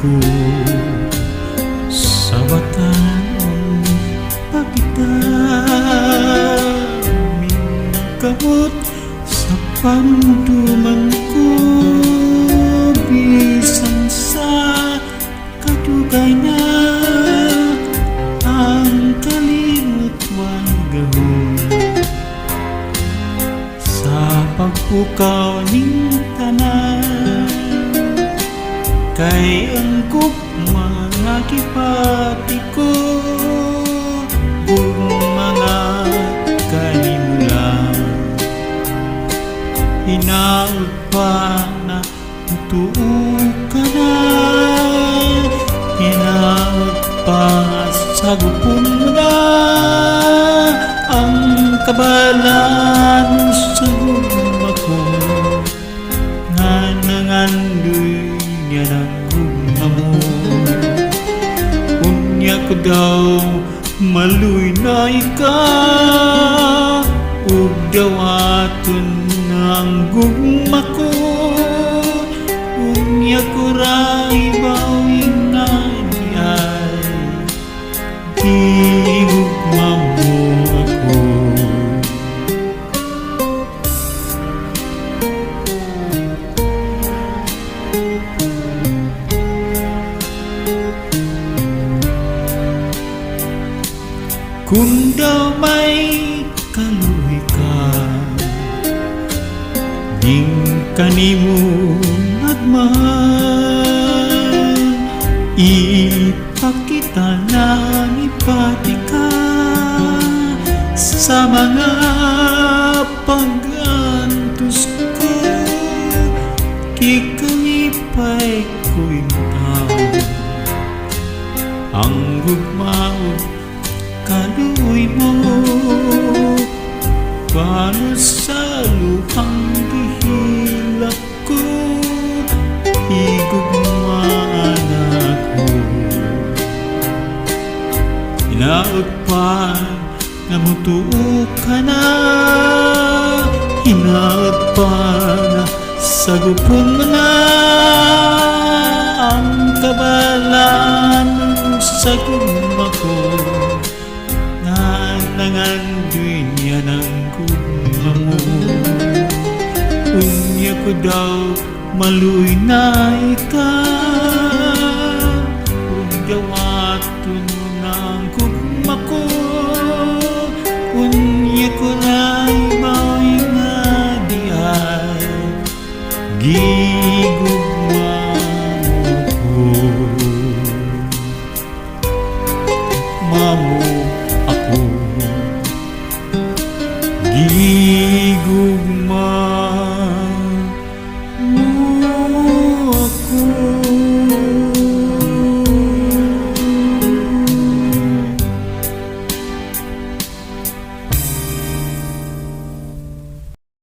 ko sa bataong pagdaming kamot sa panduman ko bisan sa kadugay na ang kalimot gahon sa pagpukaw ning tanan kay angkop mga kipati ko ug mga kanimula hinaut pa na tuo ka na hinaut pa sa gupon mo na ang kabalan sa gugma ko nga nangandoy niya ng gugma mo unya ko daw maluy na ikaw ug dawaton ng gugma ko unya ko ra ibawing na niyay gugma mo ako kung daw may kaluy ka ning kanimo nagmahal ipakita na ipati ka sa mga pag-antos ko kikalipay ko'y tao ang gugmao kaluy mo paano sa luhang gihilak ko igugmaan ako hinaut pa na mutuo ka na hinaut pa na sagupon mo na ang kabalan sa gugma ko nangandoy niya ng gugma mo unya ko daw maluy na ikaw ug dawaton ng gugma ko unya ko na iba'y nga diay gigugma mo ko mamo